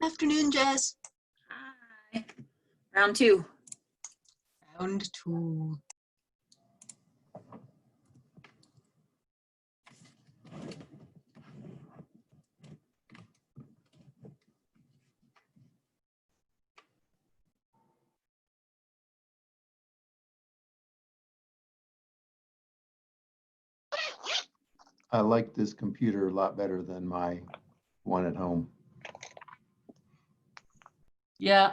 Afternoon, Jess. Hi. Round two. Round two. I like this computer a lot better than my one at home. Yeah,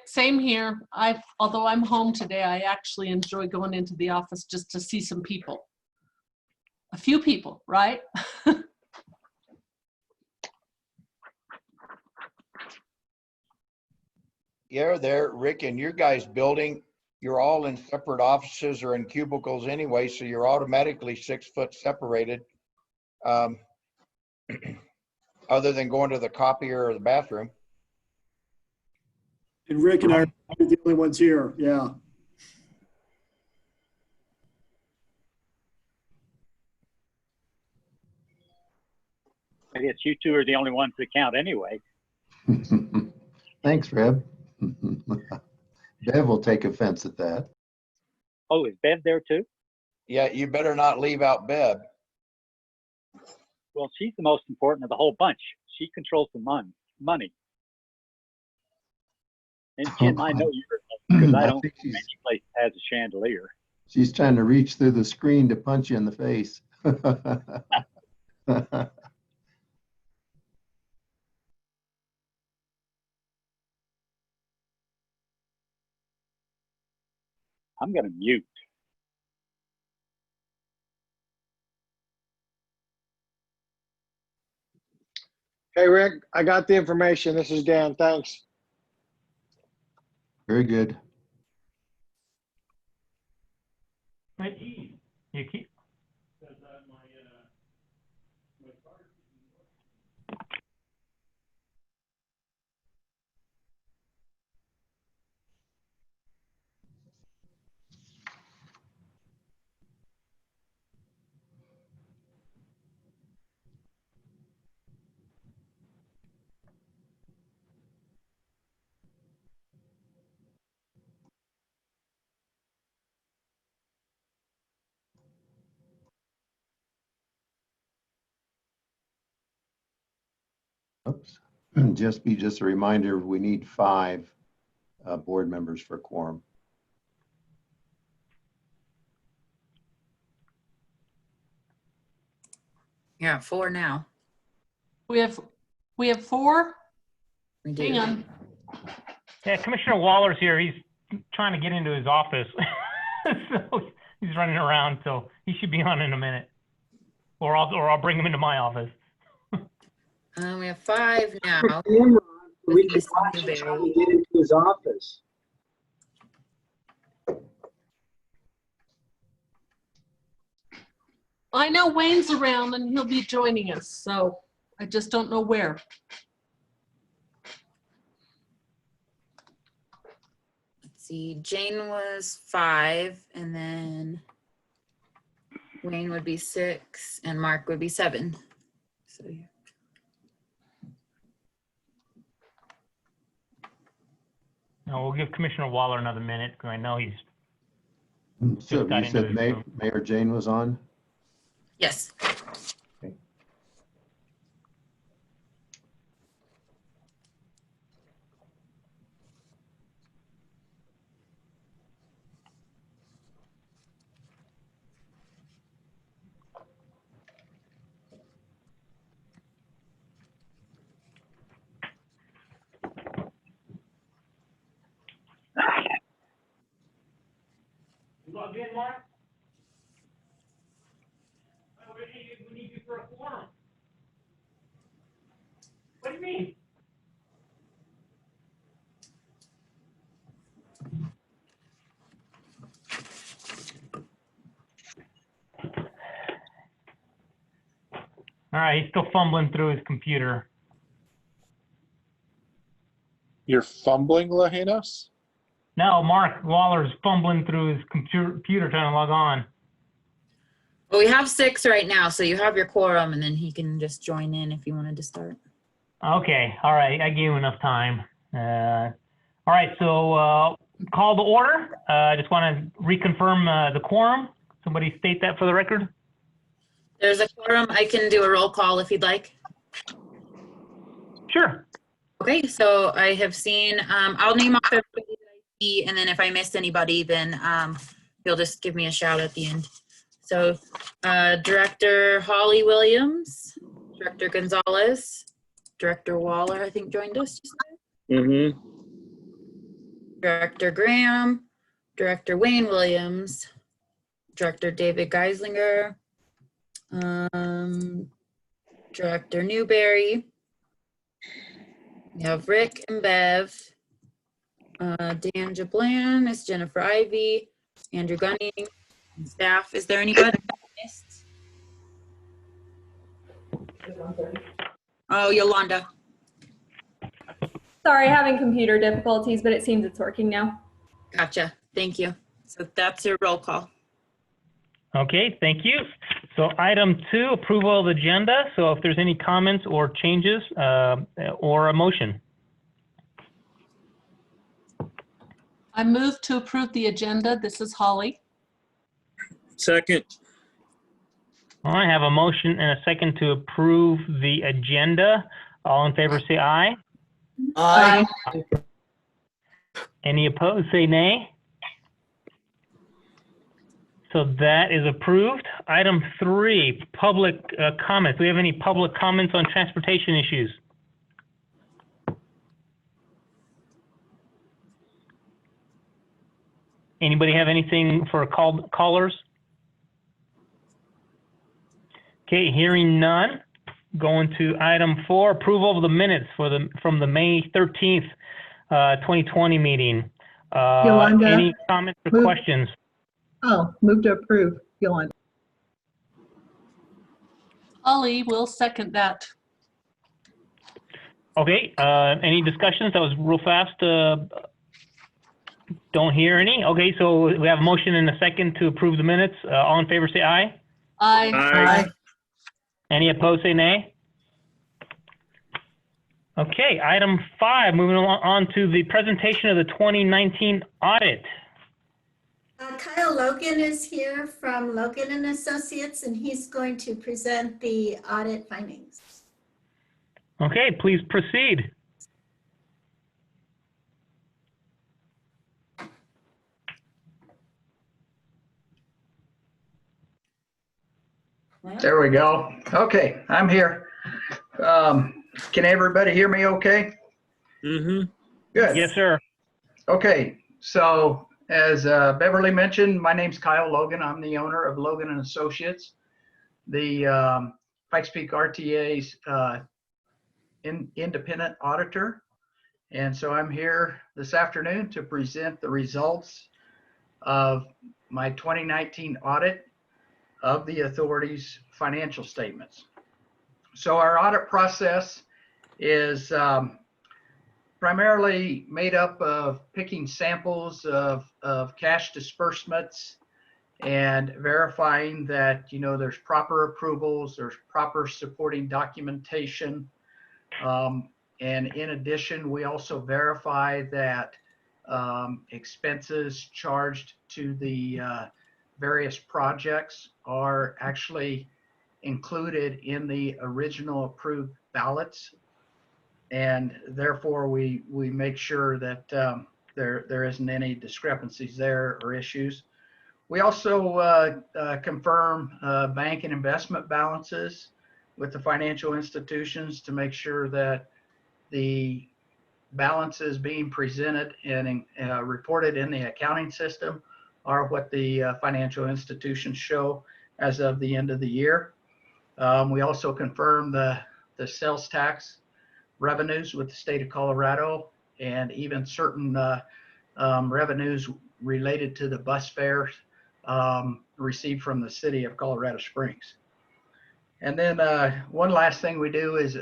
same here. Although I'm home today, I actually enjoy going into the office just to see some people. A few people, right? Yeah, there, Rick, and your guys' building, you're all in separate offices or in cubicles anyway, so you're automatically 6 foot separated. Other than going to the copier or the bathroom. And Rick and I are the only ones here, yeah. I guess you two are the only ones that count anyway. Thanks, Reb. Bev will take offense at that. Oh, is Bev there too? Yeah, you better not leave out Bev. Well, she's the most important of the whole bunch. She controls the money. And Jim, I know you're, because I don't think any place has a chandelier. She's trying to reach through the screen to punch you in the face. I'm going to mute. Hey, Rick, I got the information. This is Dan. Thanks. Very good. You keep. Oops. Just a reminder, we need 5 board members for quorum. Yeah, 4 now. We have 4. We do. Hang on. Yeah, Commissioner Waller's here. He's trying to get into his office. So he's running around, so he should be on in a minute. Or I'll bring him into my office. We have 5 now. We can watch him try to get into his office. I know Wayne's around and he'll be joining us, so I just don't know where. Let's see, Jane was 5, and then Wayne would be 6, and Mark would be 7. So yeah. No, we'll give Commissioner Waller another minute because I know he's. So got you into said his room. Mayor Jane was on? Yes. Okay. You logged in, Mark? We need you for a quorum. What do you mean? All right, he's still fumbling through his computer. You're fumbling, Lahanos? No, Mark Waller's fumbling through his computer trying to log on. Well, we have 6 right now, so you have your quorum, and then he can just join in if you wanted to start. Okay, all right, I gave you enough time. All right, so call to order. I just want to reconfirm the quorum. Somebody state that for the record. There's a quorum. I can do a roll call if you'd like. Sure. Okay, so I have seen, I'll name off everybody that I see, and then if I missed anybody, then you'll just give me a shout at the end. So Director Holly Williams, Director Gonzalez, Director Waller, I think joined us. Mm-hmm. Director Graham, Director Wayne Williams, Director David Geislinger, Director Newberry. We have Rick and Bev, Dan Jablan, Miss Jennifer Ivy, Andrew Gunning, and staff. Is there anybody I missed? Oh, Yolanda. Sorry, having computer difficulties, but it seems it's working now. Gotcha. Thank you. So that's your roll call. Okay, thank you. So item 2, approval of the agenda. So if there's any comments or changes or a motion. I move to approve the agenda. This is Holly. Second. I have a motion and a second to approve the agenda. All in favor, say aye. Aye. Any opposed, say nay. So that is approved. Item 3, public comments. Do we have any public comments on transportation issues? Anybody have anything for callers? Okay, hearing none. Going to item 4, approval of the minutes from the May 13th, 2020 meeting. Yolanda, any comments or questions? Oh, move to approve, Yolanda. Holly will second that. Okay, any discussions? That was real fast. Don't hear any. Okay, so we have a motion and a second to approve the minutes. All in favor, say aye. Aye. Aye. Any opposed, say nay. Okay, item 5, moving on to the presentation of the 2019 audit. Kyle Logan is here from Logan and Associates, and he's going to present the audit findings. Okay, please proceed. There we go. Okay, I'm here. Can everybody hear me okay? Mm-hmm. Good. Yes, sir. Okay, so as Beverly mentioned, my name's Kyle Logan. I'm the owner of Logan and Associates, the Pikes Peak RTA's independent auditor. And so I'm here this afternoon to present the results of my 2019 audit of the authority's financial statements. So our audit process is primarily made up of picking samples of cash disbursements and verifying that, you know, there's proper approvals, there's proper supporting documentation. And in addition, we also verify that expenses charged to the various projects are actually included in the original approved ballots. And therefore, we make sure that there isn't any discrepancies there or issues. We also confirm bank and investment balances with the financial institutions to make sure that the balances being presented and reported in the accounting system are what the financial institutions show as of the end of the year. We also confirm the sales tax revenues with the state of Colorado and even certain revenues related to the bus fares received from the city of Colorado Springs. And then one last thing we do is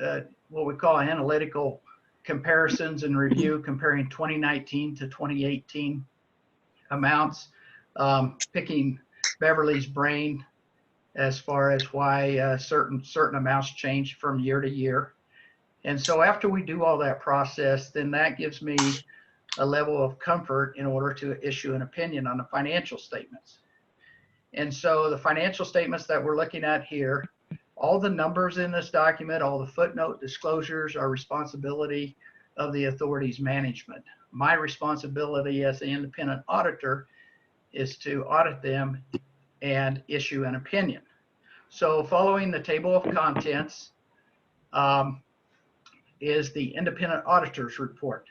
what we call analytical comparisons and review, comparing 2019 to 2018 amounts, picking Beverly's brain as far as why certain amounts change from year to year. And so after we do all that process, then that gives me a level of comfort in order to issue an opinion on the financial statements. And so the financial statements that we're looking at here, all the numbers in this document, all the footnote disclosures are responsibility of the authority's management. My responsibility as the independent auditor is to audit them and issue an opinion. So following the table of contents is the independent auditor's report.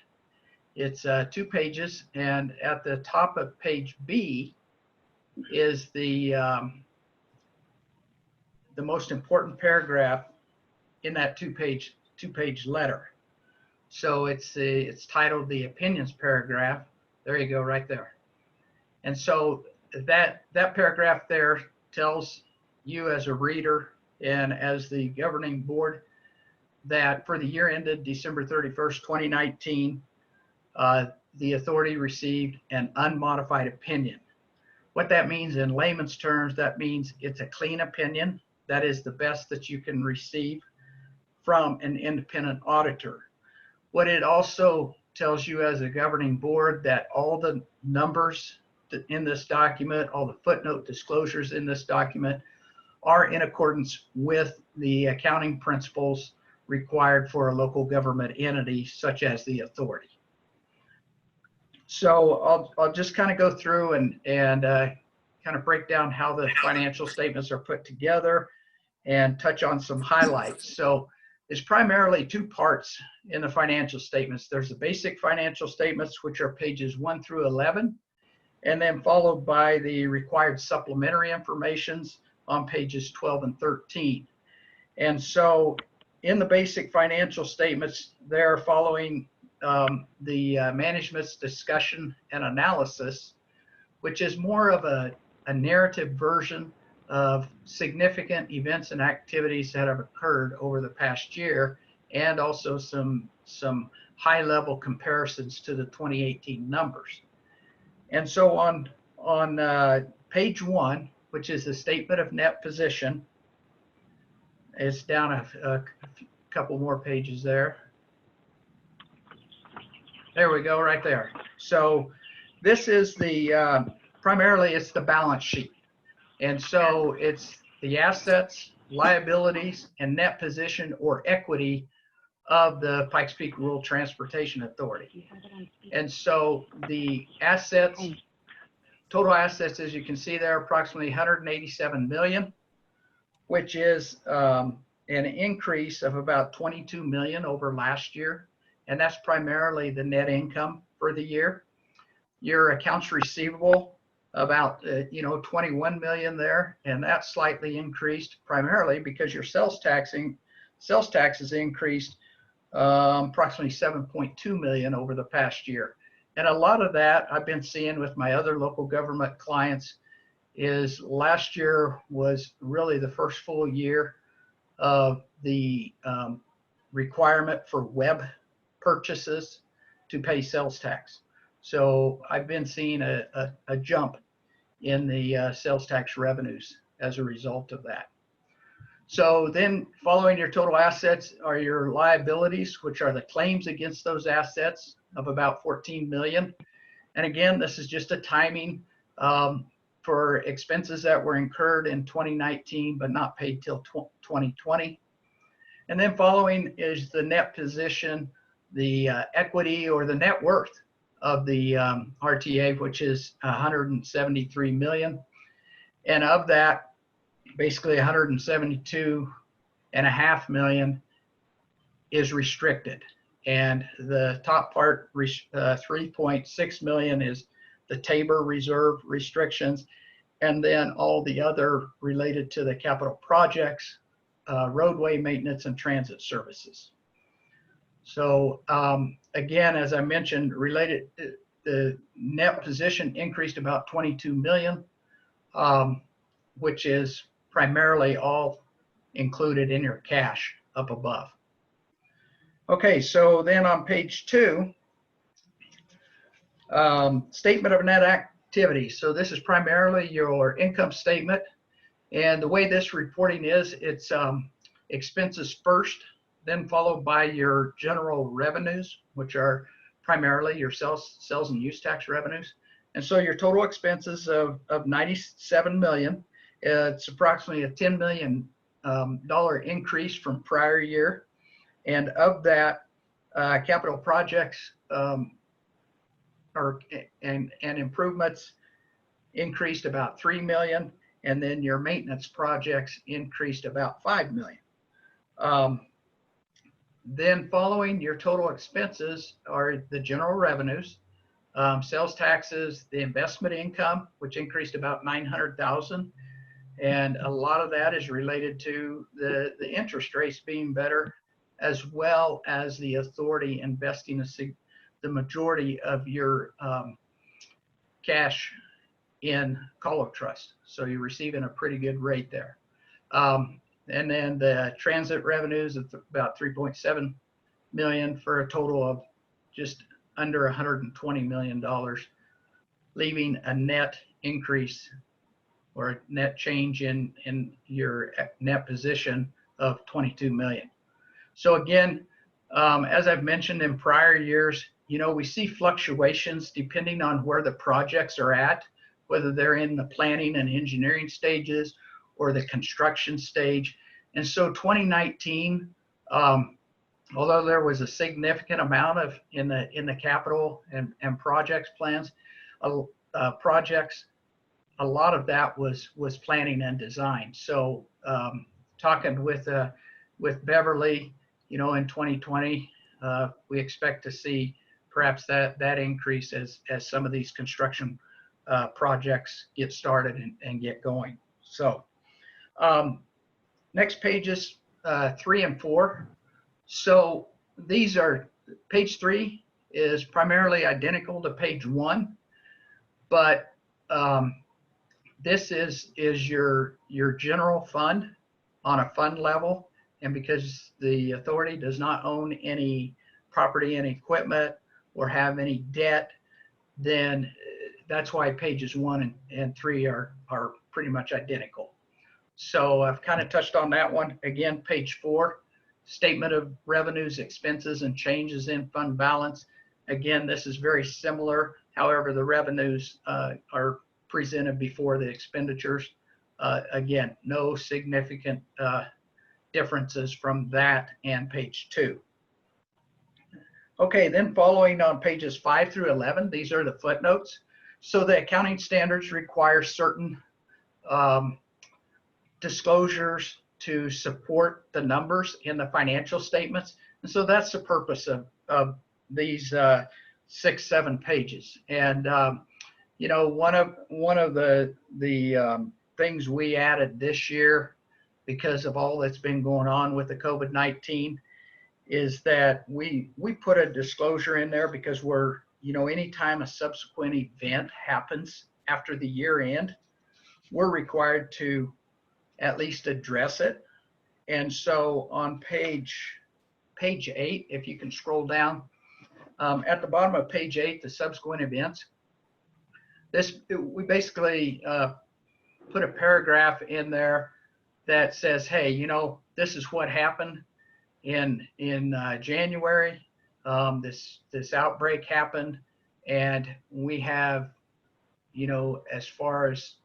It's 2 pages, and at the top of page B is the most important paragraph in that two-page letter. So it's titled the opinions paragraph. There you go, right there. And so that paragraph there tells you as a reader and as the governing board that for the year ended December 31st, 2019, the authority received an unmodified opinion. What that means in layman's terms, that means it's a clean opinion. That is the best that you can receive from an independent auditor. What it also tells you as a governing board that all the numbers in this document, all the footnote disclosures in this document are in accordance with the accounting principles required for a local government entity such as the authority. So I'll just kind of go through and kind of break down how the financial statements are put together and touch on some highlights. So there's primarily 2 parts in the financial statements. There's the basic financial statements, which are pages 1 through 11, and then followed by the required supplementary informations on pages 12 and 13. And so in the basic financial statements, they're following the management's discussion and analysis, which is more of a narrative version of significant events and activities that have occurred over the past year, and also some high-level comparisons to the 2018 numbers. And so on page 1, which is the statement of net position, it's down a couple more pages there. There we go, right there. So this is the primarily it's the balance sheet. And so it's the assets, liabilities, and net position or equity of the Pikes Peak Rural Transportation Authority. And so the assets, total assets, as you can see there, approximately 187 million, which is an increase of about 22 million over last year. And that's primarily the net income for the year. Your accounts receivable, about 21 million there, and that's slightly increased primarily because your sales taxes increased approximately 7.2 million over the past year. And a lot of that I've been seeing with my other local government clients is last year was really the first full year of the requirement for web purchases to pay sales tax. So I've been seeing a jump in the sales tax revenues as a result of that. So then following your total assets are your liabilities, which are the claims against those assets of about 14 million. And again, this is just a timing for expenses that were incurred in 2019, but not paid till 2020. And then following is the net position, the equity or the net worth of the RTA, which is 173 million. And of that, basically 172.5 million is restricted. And the top part, 3.6 million, is the Tabor Reserve restrictions. And then all the other related to the capital projects, roadway maintenance and transit services. So again, as I mentioned, related, the net position increased about 22 million, which is primarily all included in your cash up above. Okay, so then on page 2, statement of net activity. So this is primarily your income statement. And the way this reporting is, it's expenses first, then followed by your general revenues, which are primarily your sales and use tax revenues. And so your total expenses of 97 million, it's approximately a $10 million increase from prior year. And of that, capital projects and improvements increased about 3 million, and then your maintenance projects increased about 5 million. Then following your total expenses are the general revenues, sales taxes, the investment income, which increased about 900,000. And a lot of that is related to the interest rates being better, as well as the authority investing the majority of your cash in Colo Trust. So you're receiving a pretty good rate there. And then the transit revenues of about 3.7 million for a total of just under $120 million, leaving a net increase or a net change in your net position of 22 million. So again, as I've mentioned in prior years, you know, we see fluctuations depending on where the projects are at, whether they're in the planning and engineering stages or the construction stage. And so 2019, although there was a significant amount of in the capital and projects plans, projects, a lot of that was planning and design. So talking with Beverly, you know, in 2020, we expect to see perhaps that increase as some of these construction projects get started and get going. So next pages 3 and 4. So these are, page 3 is primarily identical to page 1, but this is your general fund on a fund level. And because the authority does not own any property and equipment or have any debt, then that's why pages 1 and 3 are pretty much identical. So I've kind of touched on that one. Again, page 4, statement of revenues, expenses, and changes in fund balance. Again, this is very similar. However, the revenues are presented before the expenditures. Again, no significant differences from that and page 2. Okay, then following on pages 5 through 11, these are the footnotes. So the accounting standards require certain disclosures to support the numbers in the financial statements. And so that's the purpose of these 6-7 pages. And you know, one of the things we added this year, because of all that's been going on with the COVID-19, is that we put a disclosure in there because we're, you know, anytime a subsequent event happens after the year end, we're required to at least address it. And so on page 8, if you can scroll down, at the bottom of page 8, the subsequent events, we basically put a paragraph in there that says, hey, you know, this is what happened in January. This outbreak happened, and we have, you know, as far as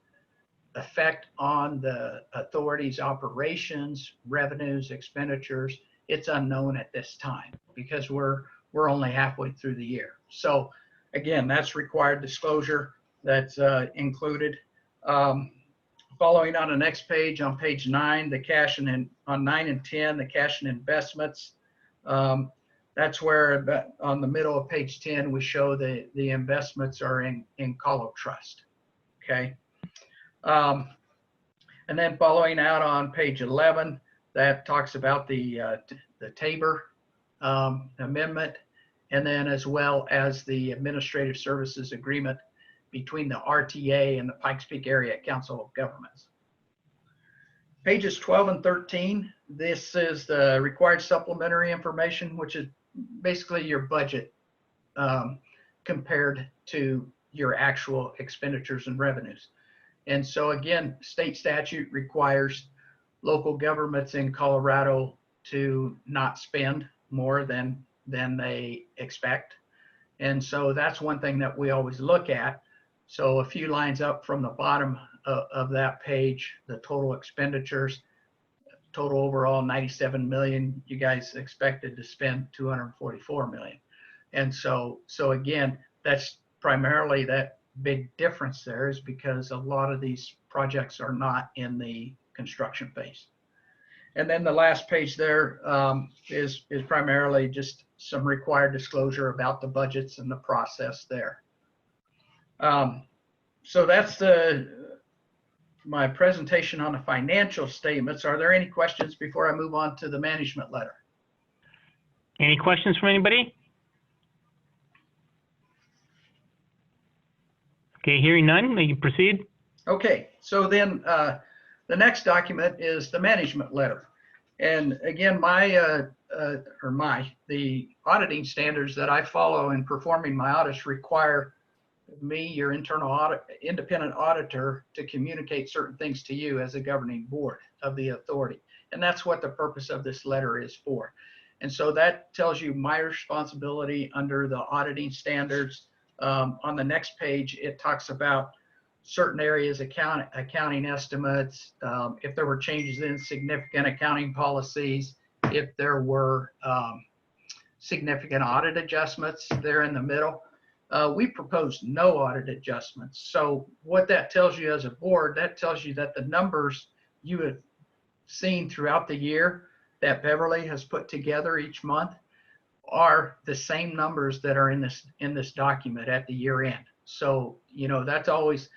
effect on the authority's operations, revenues, expenditures, it's unknown at this time because we're only halfway through the year. So again, that's required disclosure that's included. Following on the next page, on page 9, the cash and on 9 and 10, the cash and investments. That's where on the middle of page 10, we show the investments are in Colo Trust. Okay. And then following out on page 11, that talks about the Tabor amendment, and then as well as the administrative services agreement between the RTA and the Pikes Peak Area Council of Governments. Pages 12 and 13, this is the required supplementary information, which is basically your budget compared to your actual expenditures and revenues. And so again, state statute requires local governments in Colorado to not spend more than they expect. And so that's one thing that we always look at. So a few lines up from the bottom of that page, the total expenditures, total overall 97 million. You guys expected to spend 244 million. And so again, that's primarily that big difference there is because a lot of these projects are not in the construction phase. And then the last page there is primarily just some required disclosure about the budgets and the process there. So that's my presentation on the financial statements. Are there any questions before I move on to the management letter? Any questions from anybody? Okay, hearing none, you can proceed. Okay, so then the next document is the management letter. And again, the auditing standards that I follow in performing my audits require me, your independent auditor, to communicate certain things to you as a governing board of the authority. And that's what the purpose of this letter is for. And so that tells you my responsibility under the auditing standards. On the next page, it talks about certain areas, accounting estimates, if there were changes in significant accounting policies, if there were significant audit adjustments there in the middle. We proposed no audit adjustments. So what that tells you as a board, that tells you that the numbers you have seen throughout the year that Beverly has put together each month are the same numbers that are in this document at the year end. So, you know, that's always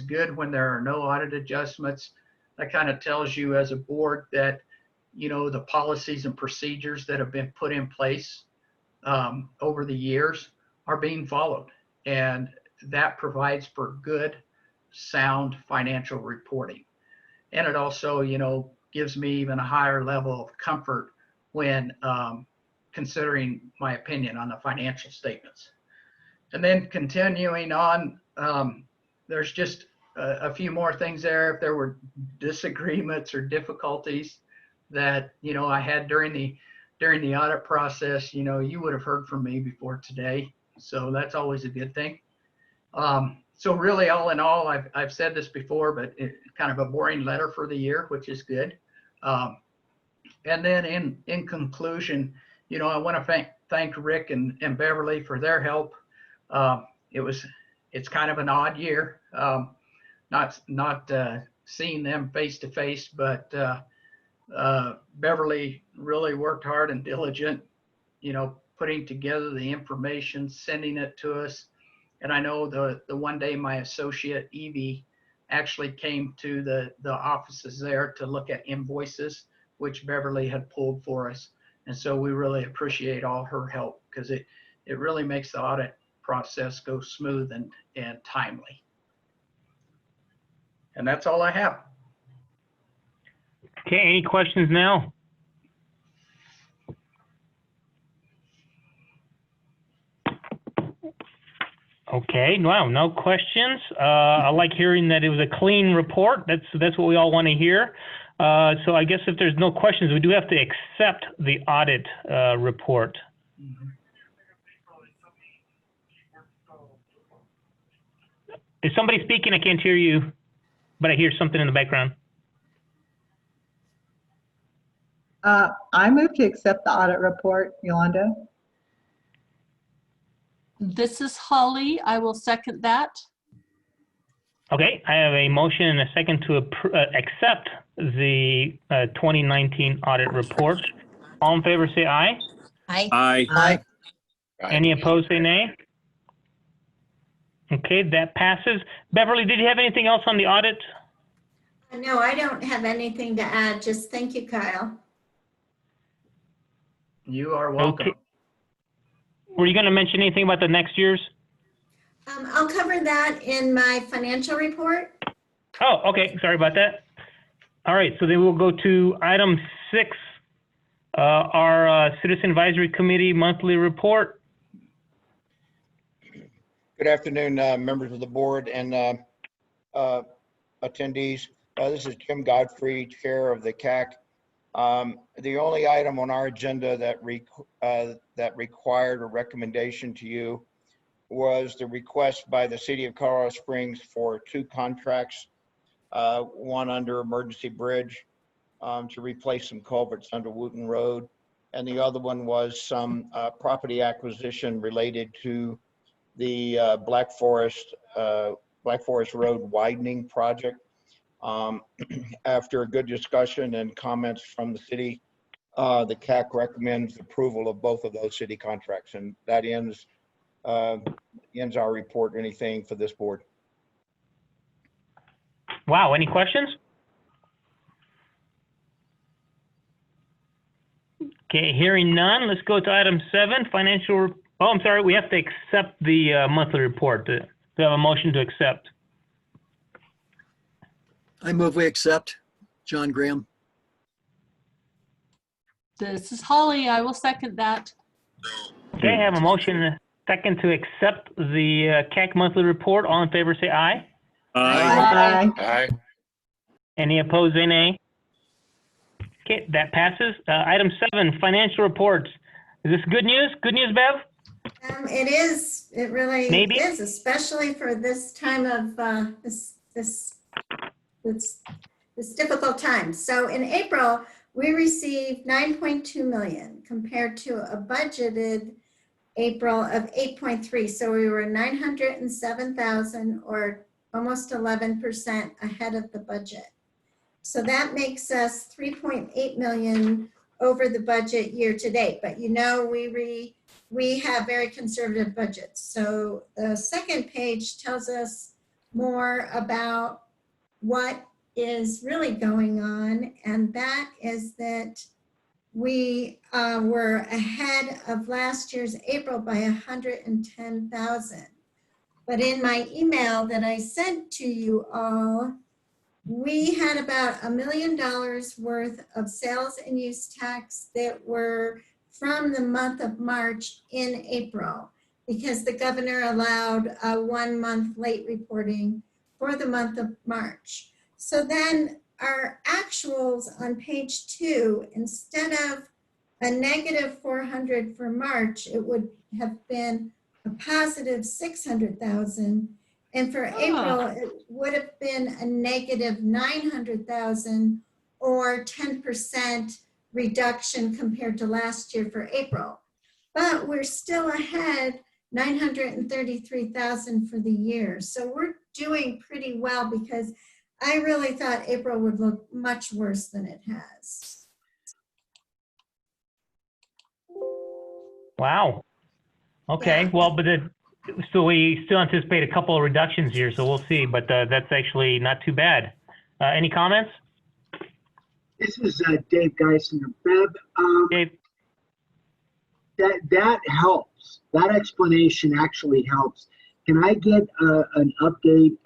good when there are no audit adjustments. That kind of tells you as a board that, you know, the policies and procedures that have been put in place over the years are being followed. And that provides for good, sound financial reporting. And it also, you know, gives me even a higher level of comfort when considering my opinion on the financial statements. And then continuing on, there's just a few more things there. If there were disagreements or difficulties that, you know, I had during the audit process, you know, you would have heard from me before today. So that's always a good thing. So really, all in all, I've said this before, but it's kind of a boring letter for the year, which is good. And then in conclusion, you know, I want to thank Rick and Beverly for their help. It's kind of an odd year, not seeing them face to face, but Beverly really worked hard and diligent, you know, putting together the information, sending it to us. And I know the one day my associate Evie actually came to the offices there to look at invoices, which Beverly had pulled for us. And so we really appreciate all her help because it really makes the audit process go smooth and timely. And that's all I have. Okay, any questions now? Okay, wow, no questions. I like hearing that it was a clean report. That's what we all want to hear. So I guess if there's no questions, we do have to accept the audit report. Is somebody speaking? I can't hear you, but I hear something in the background. I move to accept the audit report, Yolanda. This is Holly. I will second that. Okay, I have a motion and a second to accept the 2019 audit report. All in favor, say aye. Aye. Aye. Any opposed, say nay. Okay, that passes. Beverly, did you have anything else on the audit? No, I don't have anything to add. Just thank you, Kyle. You are welcome. Okay. Were you going to mention anything about the next year's? I'll cover that in my financial report. Oh, okay. Sorry about that. All right. So then we'll go to item 6, our Citizen Advisory Committee monthly report. Good afternoon, members of the board and attendees. This is Jim Godfrey, Chair of the CAC. The only item on our agenda that required a recommendation to you was the request by the city of Colorado Springs for 2 contracts, one under emergency bridge to replace some culverts under Wooten Road. And the other one was some property acquisition related to the Black Forest Road widening project. After a good discussion and comments from the city, the CAC recommends approval of both of those city contracts, and that ends our report. Anything for this board? Wow, any questions? Okay, hearing none, let's go to item 7, financial, oh, I'm sorry, we have to accept the monthly report. Do we have a motion to accept? I move we accept. John Graham. This is Holly. I will second that. Okay, I have a motion and a second to accept the CAC monthly report. All in favor, say aye. Aye. Aye. Any opposed, say nay. Okay, that passes. Item 7, financial reports. Is this good news? Good news, Bev? It is. It really Maybe. is, especially for this time of this difficult time. So in April, we received 9.2 million compared to a budgeted April of 8.3. So we were 907,000 or almost 11% ahead of the budget. So that makes us 3.8 million over the budget year to date. But you know, we have very conservative budgets. So the second page tells us more about what is really going on, and that is that we were ahead of last year's April by 110,000. But in my email that I sent to you all, we had about $1 million worth of sales and use tax that were from the month of March in April, because the governor allowed 1 month late reporting for the month of March. So then our actuals on page 2, instead of a negative 400 for March, it would have been a positive 600,000. And for April, it would have been a negative 900,000 or 10% reduction compared to last year for April. But we're still ahead 933,000 for the year. So we're doing pretty well, because I really thought April would look much worse than it has. Wow. Okay, Yeah. well, but so we still anticipate a couple of reductions here, so we'll see, but that's actually not too bad. Any comments? This is Dave Geisinger. Bev, Dave? that helps. That explanation actually helps. Can I get an update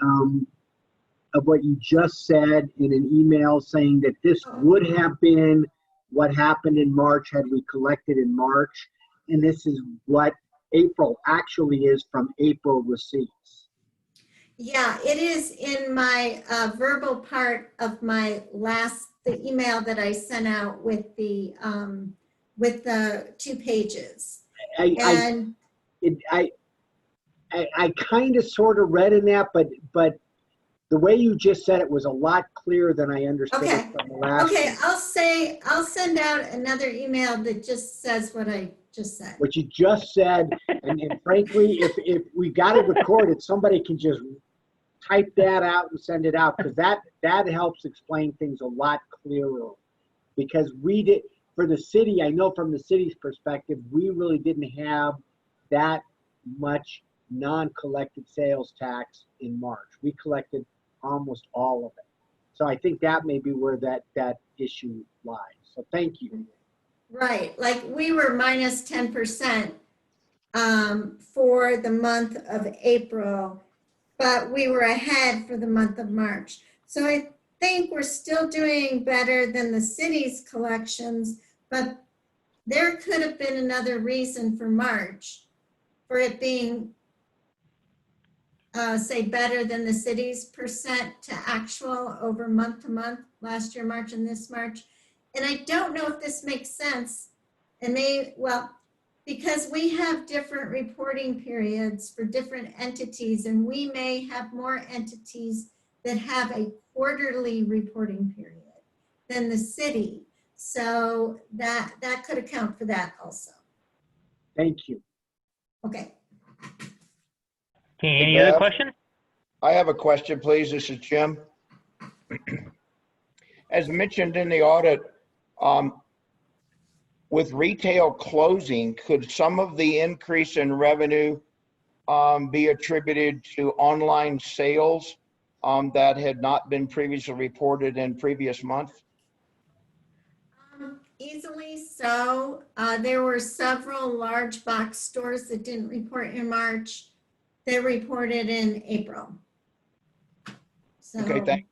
of what you just said in an email, saying that this would have been what happened in March had we collected in March, and this is what April actually is from April receipts? Yeah, it is in my verbal part of the email that I sent out with the 2 pages. I kind of sort of read in that, but the way you just said it was a lot clearer than I understood it from the last. Okay, I'll send out another email that just says what I just said. What you just said, and frankly, if we got it recorded, somebody can just type that out and send it out, because that helps explain things a lot clearer. Because we did, for the city, I know from the city's perspective, we really didn't have that much non-collected sales tax in March. We collected almost all of it. So I think that may be where that issue lies. So thank you. Right, like we were minus 10% for the month of April, but we were ahead for the month of March. So I think we're still doing better than the city's collections, but there could have been another reason for March, for it being, say, better than the city's percent to actual over month to month, last year March and this March. and I don't know if this makes sense, and because we have different reporting periods for different entities, and we may have more entities that have a quarterly reporting period than the city. So that could account for that also. Thank you. Okay. Okay, any other Bev? questions? I have a question, please. This is Jim. As mentioned in the audit, with retail closing, could some of the increase in revenue be attributed to online sales that had not been previously reported in previous months? Easily so. There were several large box stores that didn't report in March. They reported in April. So, Okay, thanks.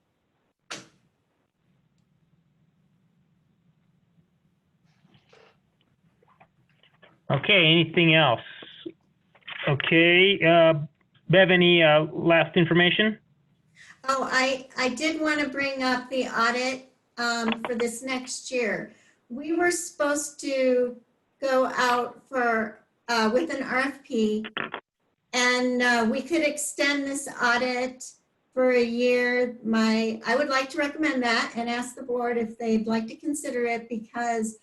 Okay, anything else? Okay, Bev, any last information? oh, I did want to bring up the audit for this next year. We were supposed to go out for with an RFP, and we could extend this audit for a year. I would like to recommend that and ask the board if they'd like to consider it, because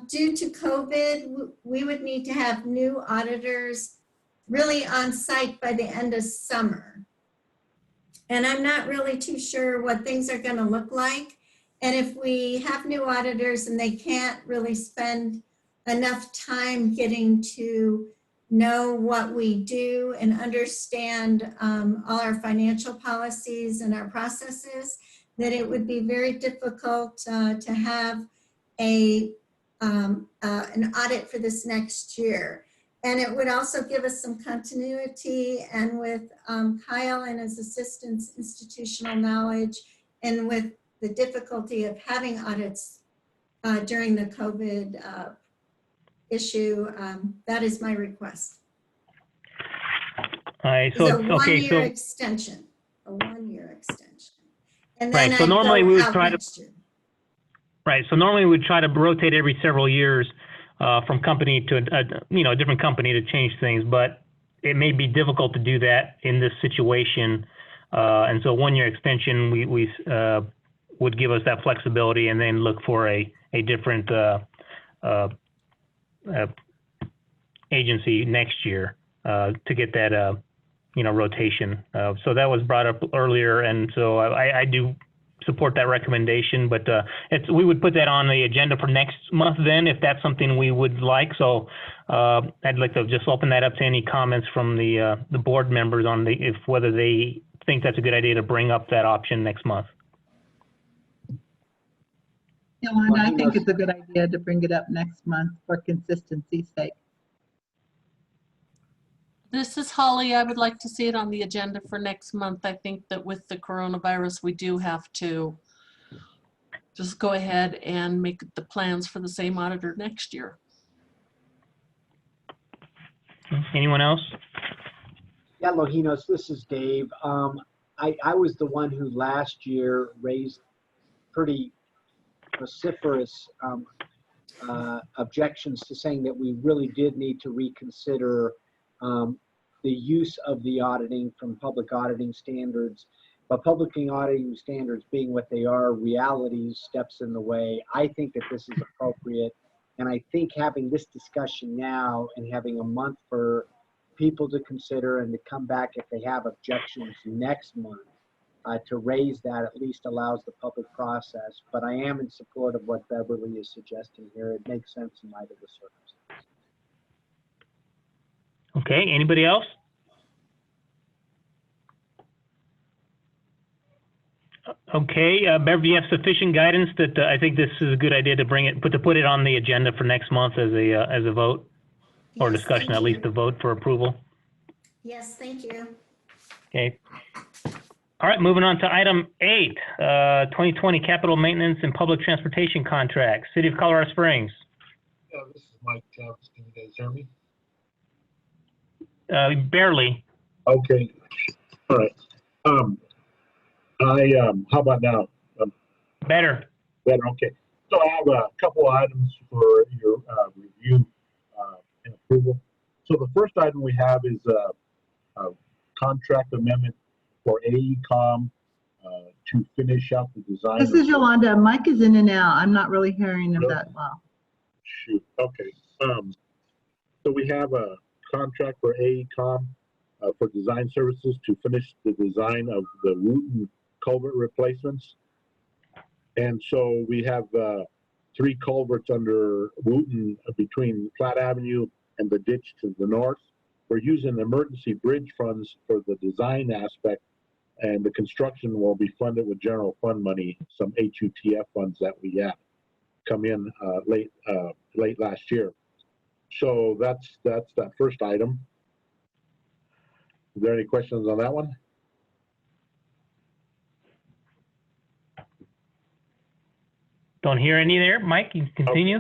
due to COVID, we would need to have new auditors really on site by the end of summer. And I'm not really too sure what things are going to look like. And if we have new auditors and they can't really spend enough time getting to know what we do and understand all our financial policies and our processes, that it would be very difficult to have an audit for this next year. And it would also give us some continuity, and with Kyle and his assistant's institutional knowledge, and with the difficulty of having audits during the COVID issue, that is my request. All right, It's so, a okay, one-year so, extension, a one-year extension. And then right, so I'd normally go we would out try to, next year. right, so normally we'd try to rotate every several years from company to a different company to change things, but it may be difficult to do that in this situation. And so 1 year extension, we would give us that flexibility, and then look for a different agency next year to get that rotation. So that was brought up earlier, and so I do support that recommendation, but we would put that on the agenda for next month then, if that's something we would like. So I'd like to just open that up to any comments from the board members on whether they think that's a good idea to bring up that option next month. Yolanda, I think it's a good idea to bring it up next month for consistency's sake. This is Holly. I would like to see it on the agenda for next month. I think that with the coronavirus, we do have to just go ahead and make the plans for the same auditor next year. Anyone else? Yeah, Lohinos, this is Dave. I was the one who last year raised pretty vociferous objections to saying that we really did need to reconsider the use of the auditing from public auditing standards. But public auditing standards being what they are, realities steps in the way. I think that this is appropriate. And I think having this discussion now and having a month for people to consider and to come back if they have objections next month to raise that at least allows the public process. But I am in support of what Beverly is suggesting here. It makes sense in light of the circumstances. Okay, anybody else? Okay, Bev, do you have sufficient guidance that I think this is a good idea to put it on the agenda for next month as a vote or Yes, discussion, thank at least you. a vote for approval? Yes, thank you. Okay. All right, moving on to item 8, 2020 capital maintenance and public transportation contract, City of Colorado Springs. This is Mike Thompson. Can you guys hear me? Barely. Okay. All right. How about now? Better. Better. Okay. So I have a couple items for your review and approval. So the first item we have is a contract amendment for AECom to finish up the design. This is Yolanda. Mike is in and out. I'm not really hearing him that well. Shoot. Okay. So we have a contract for AECom for design services to finish the design of the Wooten culvert replacements. And so we have 3 culverts under Wooten between Platte Avenue and the ditch to the north. We're using emergency bridge funds for the design aspect, and the construction will be funded with general fund money, some HUTF funds that we had come in late last year. So that's that first item. Is there any questions on that one? Don't hear any there. Mike, you can continue.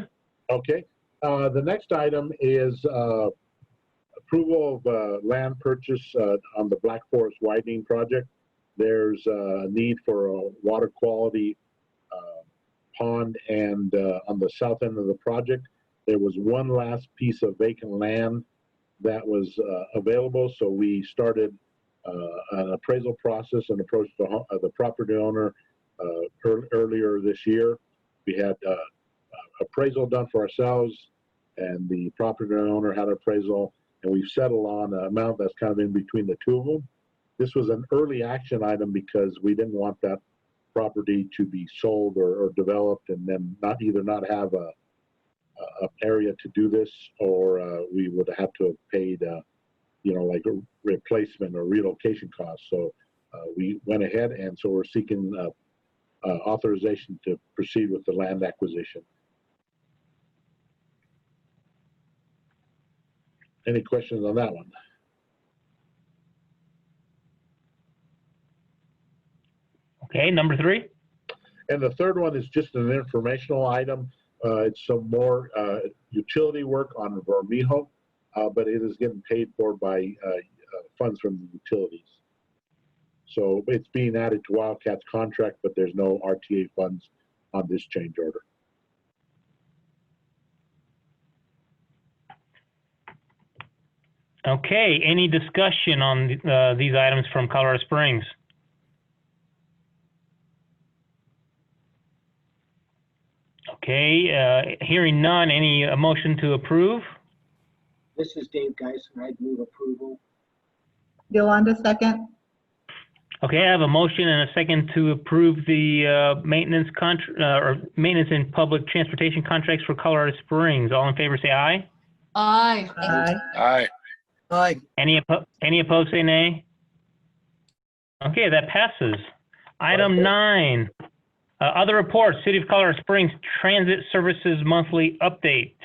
Okay. The next item is approval of land purchase on the Black Forest widening project. There's a need for a water quality pond, and on the south end of the project, there was one last piece of vacant land that was available. So we started an appraisal process and approached the property owner earlier this year. We had appraisal done for ourselves, and the property owner had appraisal, and we've settled on an amount that's kind of in between the two of them. This was an early action item because we didn't want that property to be sold or developed and then not have a area to do this, or we would have to have paid, like a replacement or relocation costs. So we went ahead, and so we're seeking authorization to proceed with the land acquisition. Any questions on that one? Okay, number 3. And the third one is just an informational item. It's some more utility work on Vermejo, but it is getting paid for by funds from the utilities. So it's being added to Wildcat's contract, but there's no RTA funds on this change order. Okay, any discussion on these items from Colorado Springs? Okay, hearing none, any motion to approve? This is Dave Geisen. I'd move approval. Yolanda, second. Okay, I have a motion and a second to approve the maintenance in public transportation contracts for Colorado Springs. All in favor, say aye. Aye. Aye. Aye. Aye. Any opposed, say nay. Okay, that passes. Item 9, other reports, City of Colorado Springs Transit Services Monthly Update.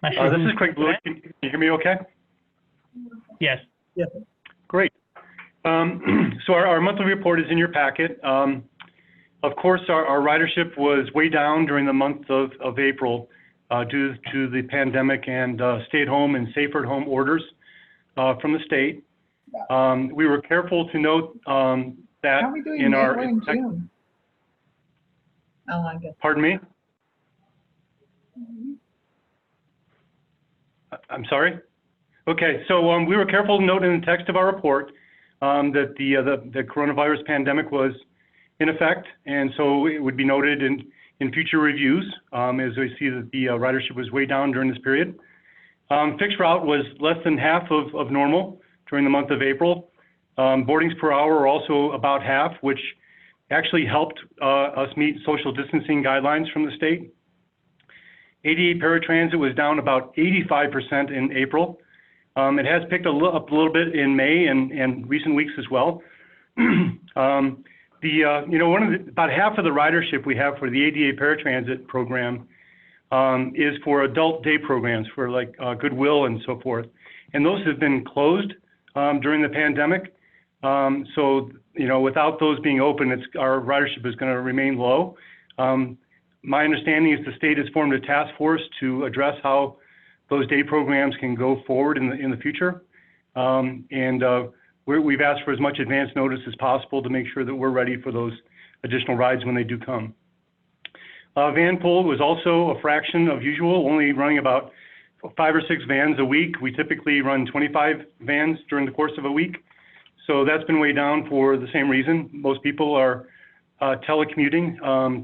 This is Craig Blue. Can you hear me okay? Yes. Yes. Great. So our monthly report is in your packet. Of course, our ridership was way down during the month of April due to the pandemic and stay-at-home and safer-at-home orders from the state. We were careful to note that How are we doing in our... April and June? Oh, I guess. Pardon me? I'm sorry? Okay, so we were careful to note in the text of our report that the coronavirus pandemic was in effect, and so it would be noted in future reviews as we see that the ridership was way down during this period. Fixed route was less than half of normal during the month of April. Boardings per hour were also about half, which actually helped us meet social distancing guidelines from the state. ADA paratransit was down about 85% in April. It has picked up a little bit in May and recent weeks as well. About half of the ridership we have for the ADA paratransit program is for adult day programs for like Goodwill and so forth. And those have been closed during the pandemic. So, without those being open, our ridership is going to remain low. My understanding is the state has formed a task force to address how those day programs can go forward in the future. We've asked for as much advance notice as possible to make sure that we're ready for those additional rides when they do come. Van pull was also a fraction of usual, only running about 5 or 6 vans a week. We typically run 25 vans during the course of a week. So that's been way down for the same reason. Most people are telecommuting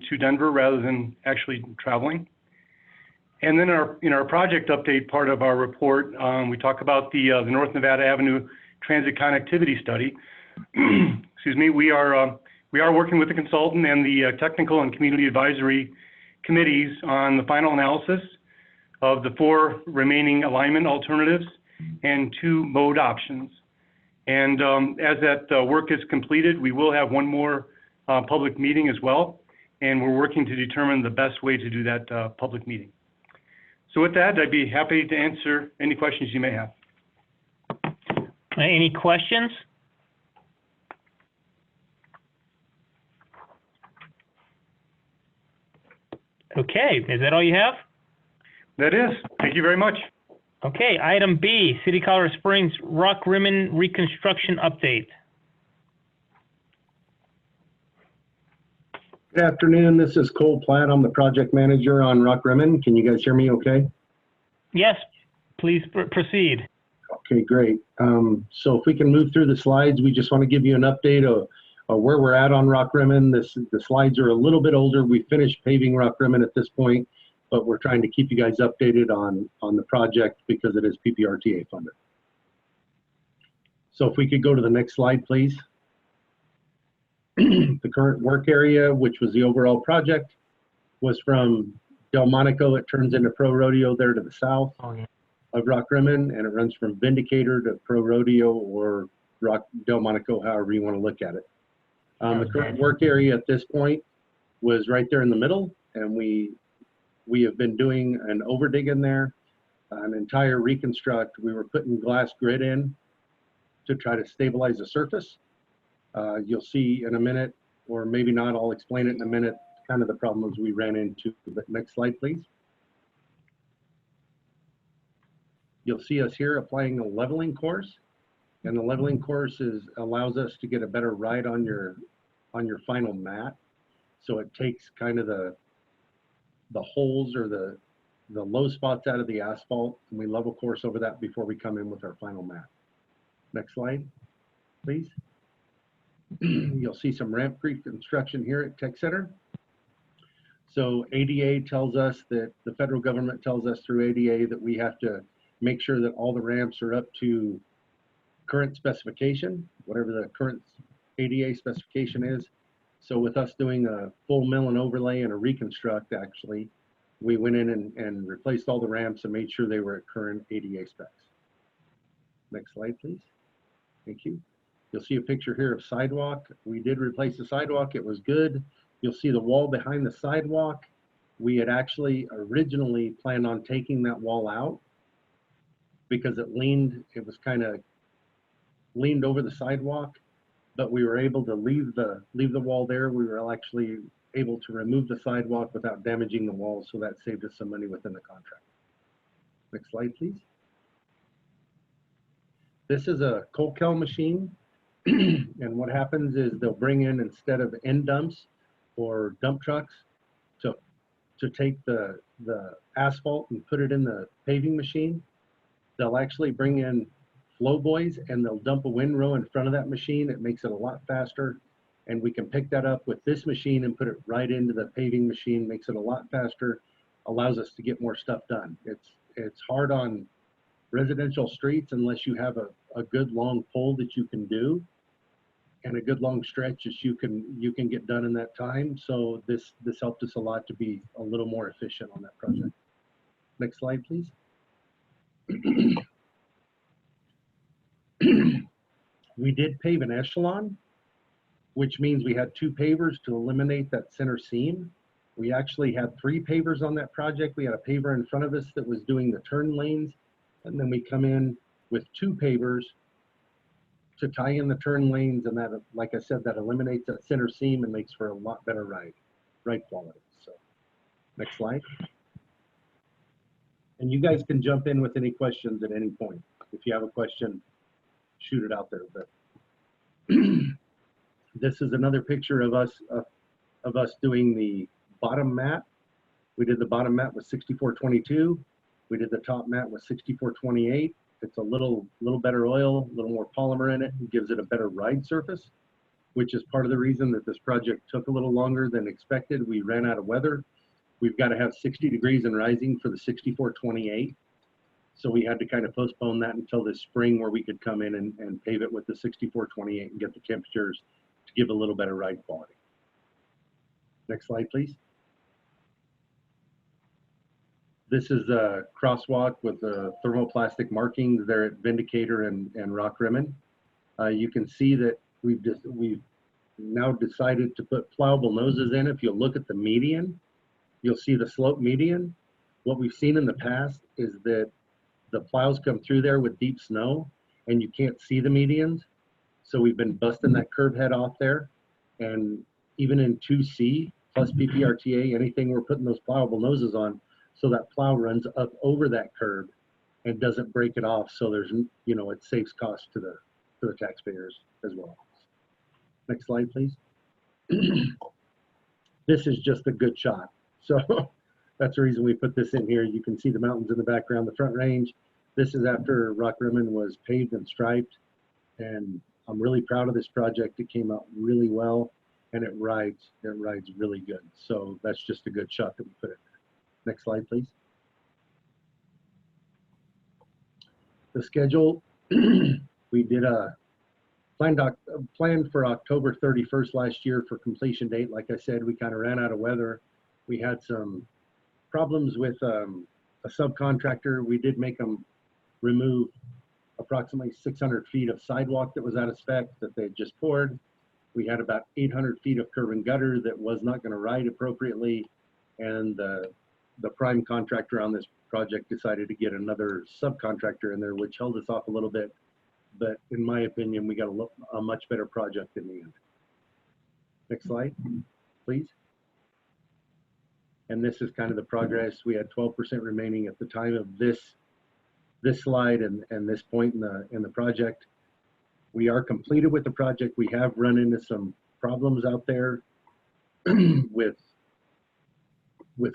to Denver rather than actually traveling. And then in our project update part of our report, we talk about the North Nevada Avenue Transit Connectivity Study. Excuse me, we are working with the consultant and the technical and community advisory committees on the final analysis of the 4 remaining alignment alternatives and 2 mode options. And as that work is completed, we will have one more public meeting as well, and we're working to determine the best way to do that public meeting. So with that, I'd be happy to answer any questions you may have. Any questions? Okay, is that all you have? That is. Thank you very much. Okay, item B, City Colorado Springs Rock Rimmon Reconstruction Update. Good afternoon, this is Cole Platt. I'm the project manager on Rock Rimmon. Can you guys hear me okay? Yes, please proceed. Okay, great. So if we can move through the slides, we just want to give you an update of where we're at on Rock Rimmon. The slides are a little bit older. We finished paving Rock Rimmon at this point, but we're trying to keep you guys updated on the project because it is PPRTA funded. So if we could go to the next slide, please. The current work area, which was the overall project, was from Delmonico. It turns into Pro Rodeo there to the south of Rock Rimmon, and it runs from Vindicator to Pro Rodeo or Delmonico, however you want to look at it. The current work area at this point was right there in the middle, and we have been doing an overdig in there, an entire reconstruct. We were putting glass grid in to try to stabilize the surface. You'll see in a minute, or maybe not, I'll explain it in a minute, kind of the problems we ran into. But next slide, please. You'll see us here applying a leveling course. And the leveling course allows us to get a better ride on your final mat. So it takes kind of the holes or the low spots out of the asphalt, and we level course over that before we come in with our final mat. Next slide, please. You'll see some ramp creek construction here at Tech Center. So ADA tells us that the federal government tells us through ADA that we have to make sure that all the ramps are up to current specification, whatever the current ADA specification is. So with us doing a full mill and overlay and a reconstruct, actually, we went in and replaced all the ramps and made sure they were at current ADA specs. Next slide, please. Thank you. You'll see a picture here of sidewalk. We did replace the sidewalk. It was good. You'll see the wall behind the sidewalk. We had actually originally planned on taking that wall out because it was kind of leaned over the sidewalk, but we were able to leave the wall there. We were actually able to remove the sidewalk without damaging the wall, so that saved us some money within the contract. Next slide, please. This is a coal kiln machine. And what happens is they'll bring in, instead of end dumps or dump trucks, to take the asphalt and put it in the paving machine, they'll actually bring in flow boys and they'll dump a windrow in front of that machine. It makes it a lot faster, and we can pick that up with this machine and put it right into the paving machine. Makes it a lot faster, allows us to get more stuff done. It's hard on residential streets unless you have a good long pole that you can do, and a good long stretch that you can get done in that time. So this helped us a lot to be a little more efficient on that project. Next slide, please. We did pave an echelon, which means we had 2 pavers to eliminate that center seam. We actually had 3 pavers on that project. We had a paver in front of us that was doing the turn lanes, and then we come in with 2 pavers to tie in the turn lanes, and that, like I said, that eliminates that center seam and makes for a lot better ride quality. So next slide. And you guys can jump in with any questions at any point. If you have a question, shoot it out there. But this is another picture of us doing the bottom mat We did the bottom mat with 6422. We did the top mat with 6428. It's a little better oil, a little more polymer in it. It gives it a better ride surface, which is part of the reason that this project took a little longer than expected. We ran out of weather. We've got to have 60 degrees and rising for the 6428. So we had to kind of postpone that until this spring where we could come in and pave it with the 6428 and get the temperatures to give a little better ride quality. Next slide, please. This is a crosswalk with the thermoplastic markings there at Vindicator and Rock Rimmon. You can see that we've now decided to put plowable noses in. If you look at the median, you'll see the slope median. What we've seen in the past is that the plows come through there with deep snow and you can't see the medians. So we've been busting that curb head off there. And even in 2C plus PPRTA, anything we're putting those plowable noses on, so that plow runs up over that curb and doesn't break it off. So there's, you know, it saves cost to the taxpayers as well. Next slide, please. This is just a good shot. So that's the reason we put this in here. You can see the mountains in the background, the Front Range. This is after Rock Rimmon was paved and striped. And I'm really proud of this project. It came out really well and it rides really good. So that's just a good shot that we put in there. Next slide, please. The schedule, we did a plan for October 31st last year for completion date. Like I said, we kind of ran out of weather. We had some problems with a subcontractor. We did make them remove approximately 600 feet of sidewalk that was out of spec that they had just poured. We had about 800 feet of curb and gutter that was not going to ride appropriately. And the prime contractor on this project decided to get another subcontractor in there, which held us off a little bit. But in my opinion, we got a much better project in the end. Next slide, please. And this is kind of the progress. We had 12% remaining at the time of this slide and this point in the project. We are completed with the project. We have run into some problems out there with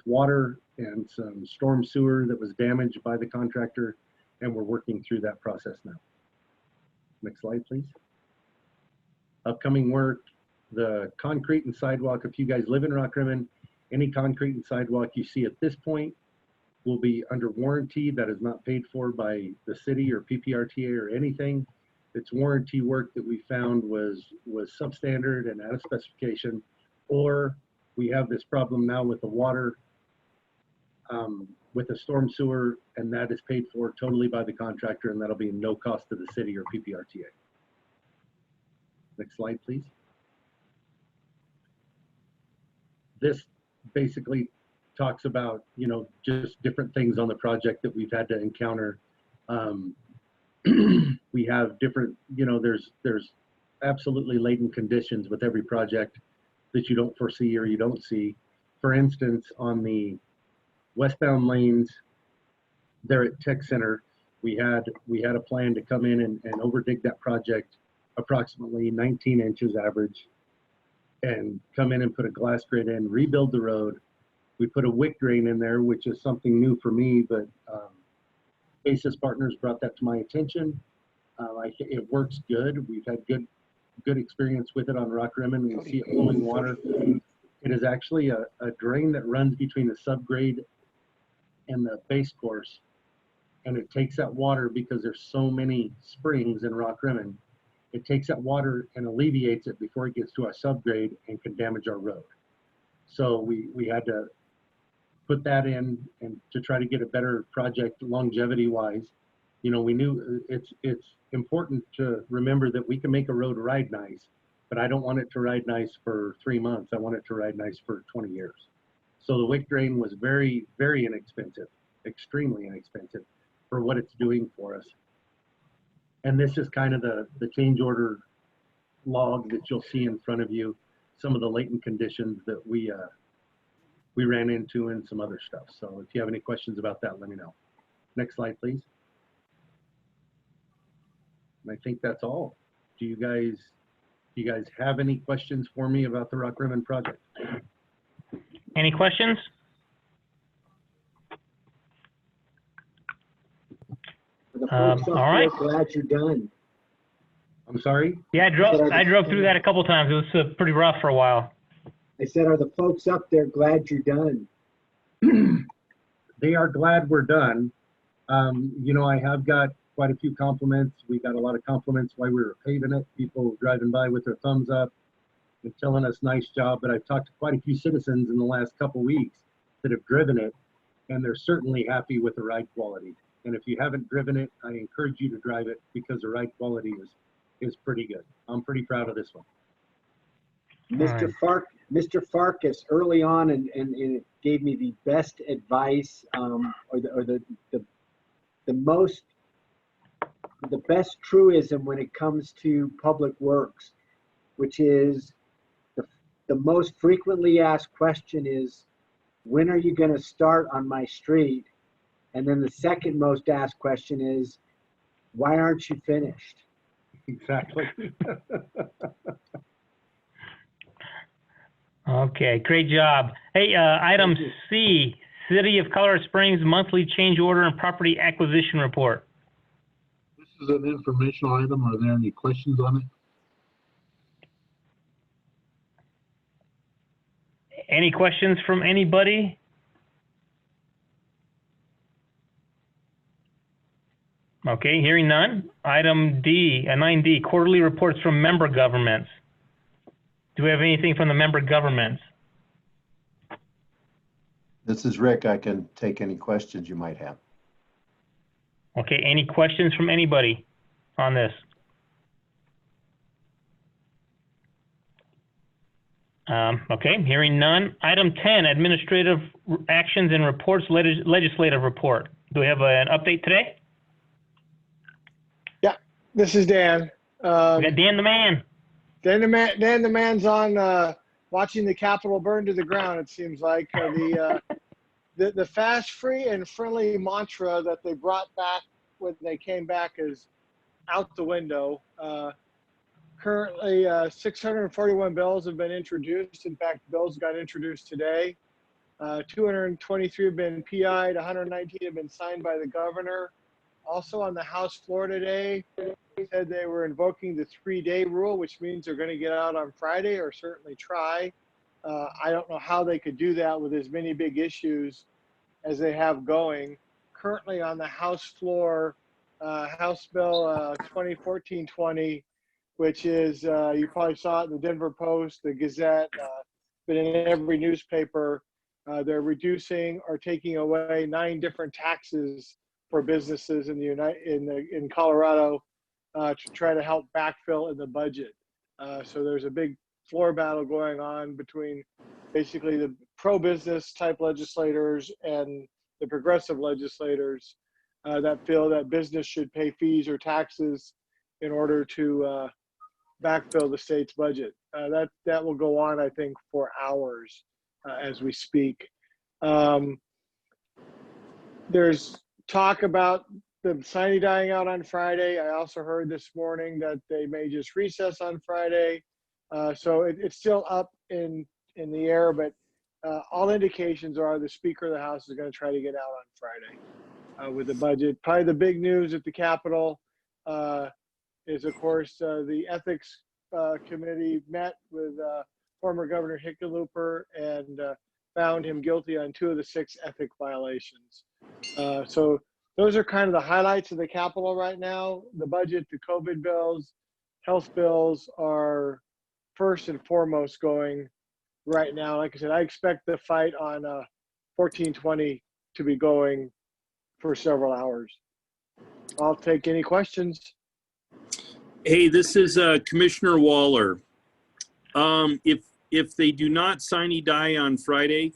water and some storm sewer that was damaged by the contractor, and we're working through that process now. Next slide, please. Upcoming work, the concrete and sidewalk. If you guys live in Rock Rimmon, any concrete and sidewalk you see at this point will be under warranty. That is not paid for by the city or PPRTA or anything. It's warranty work that we found was substandard and out of specification, or we have this problem now with the water, with the storm sewer, and that is paid for totally by the contractor, and that'll be no cost to the city or PPRTA. Next slide, please. This basically talks about, you know, just different things on the project that we've had to encounter. We have different, you know, there's absolutely latent conditions with every project that you don't foresee or you don't see. For instance, on the westbound lanes there at Tech Center, we had a plan to come in and overdig that project approximately 19 inches average and come in and put a glass grid in, rebuild the road. We put a wick drain in there, which is something new for me, but Basis Partners brought that to my attention. It works good. We've had good experience with it on Rock Rimmon. We see it flowing water. It is actually a drain that runs between the subgrade and the base course, and it takes that water because there's so many springs in Rock Rimmon. It takes that water and alleviates it before it gets to our subgrade and can damage our road. So we had to put that in and to try to get a better project longevity wise. You know, we knew it's important to remember that we can make a road ride nice, but I don't want it to ride nice for 3 months. I want it to ride nice for 20 years. So the wick drain was very, very inexpensive, extremely inexpensive for what it's doing for us. And this is kind of the change order log that you'll see in front of you, some of the latent conditions that we ran into and some other stuff. So if you have any questions about that, let me know. Next slide, please. And I think that's all. Do you guys have any questions for me about the Rock Rimmon project? Any questions? folks up All right. there glad you're done. I'm sorry? Yeah, I drove through that a couple times. It was pretty rough for a while. I said, are the folks up there glad you're done? They are glad we're done. You know, I have got quite a few compliments. We got a lot of compliments while we were paving it. People driving by with their thumbs up and telling us nice job. But I've talked to quite a few citizens in the last couple weeks that have driven it, and they're certainly happy with the ride quality. And if you haven't driven it, I encourage you to drive it because the ride quality is pretty good. I'm pretty proud of this one. Mr. Farkas early on and it gave me the best advice, or the best truism when it comes to public works, which is the most frequently asked question is, when are you going to start on my street? And then the second most asked question is, why aren't you finished? Exactly. Okay, great job. Hey, item C, City of Colorado Springs monthly change order and property acquisition report. This is an informational item. Are there any questions on it? Any questions from anybody? Okay, hearing none. Item D, 9D, quarterly reports from member governments. Do we have anything from the member governments? This is Rick. I can take any questions you might have. Okay, any questions from anybody on this? Okay, hearing none. Item 10, administrative actions and reports, legislative report. Do we have an update today? Yeah, this is Dan. We got Dan the man. Dan the man's on watching the Capitol burn to the ground, it seems like. The fast, free, and friendly mantra that they brought back when they came back is out the window. Currently, 641 bills have been introduced. In fact, bills got introduced today. 223 have been PI'd, 119 have been signed by the governor. Also on the House floor today, said they were invoking the 3-day rule, which means they're going to get out on Friday, or certainly try. I don't know how they could do that with as many big issues as they have going. Currently on the House floor, House Bill 2014-20, which is, you probably saw it in the Denver Post, the Gazette, but in every newspaper, they're reducing or taking away 9 different taxes for businesses in Colorado to try to help backfill in the budget. So there's a big floor battle going on between basically the pro-business type legislators and the progressive legislators that feel that business should pay fees or taxes in order to backfill the state's budget. That will go on, I think, for hours as we speak. There's talk about the signing dying out on Friday. I also heard this morning that they may just recess on Friday. So it's still up in the air, but all indications are the Speaker of the House is going to try to get out on Friday with the budget. Probably the big news at the Capitol is, of course, the Ethics Committee met with former Governor Hickenlooper and found him guilty on 2 of the 6 ethic violations. So those are kind of the highlights of the Capitol right now. The budget, the COVID bills, health bills are first and foremost going right now. Like I said, I expect the fight on 1420 to be going for several hours. I'll take any questions. Hey, this is Commissioner Waller. If they do not sine die on Friday,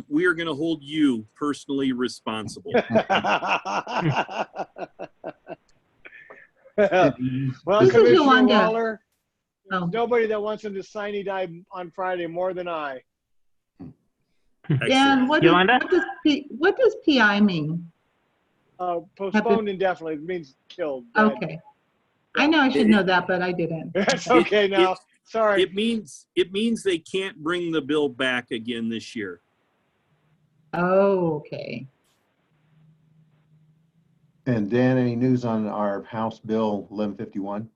we are going to hold you personally responsible. Well, Commissioner Waller, there's nobody that wants him to sine die on Friday more than I. Dan, what does PI mean? Postponed indefinitely. It means killed. Dead. Okay. I know I should know that, but I didn't. That's okay now. Sorry. It means they can't bring the bill back again this year. Oh, okay. And Dan, any news on our House Bill 1151?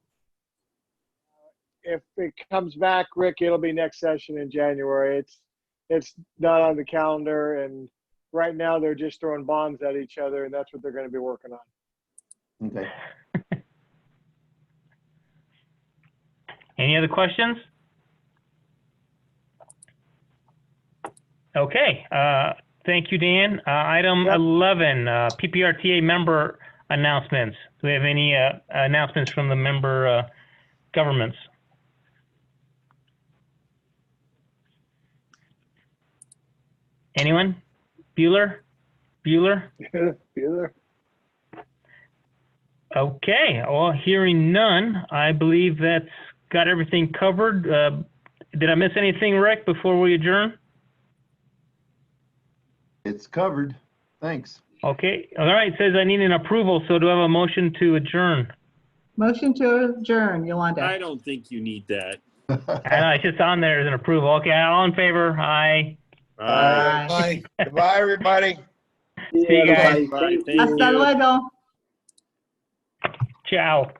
If it comes back, Rick, it'll be next session in January. It's not on the calendar, and right now they're just throwing bombs at each other, and that's what they're going to be working on. Okay. Any other questions? Okay, thank you, Dan. Item 11, PPRTA member announcements. Do we have any announcements from the member governments? Anyone? Bueller? Bueller. Okay, well, hearing none, I believe that's got everything covered. Did I miss anything, Rick, before we adjourn? It's covered. Thanks. Okay, all right, it says I need an approval, so do I have a motion to adjourn? Motion to adjourn, Yolanda. I don't think you need that. I know, it's just on there as an approval. Okay, all in favor? Aye. Aye. Goodbye, everybody. See you guys. Bye. Thank Hasta you. luego. Ciao.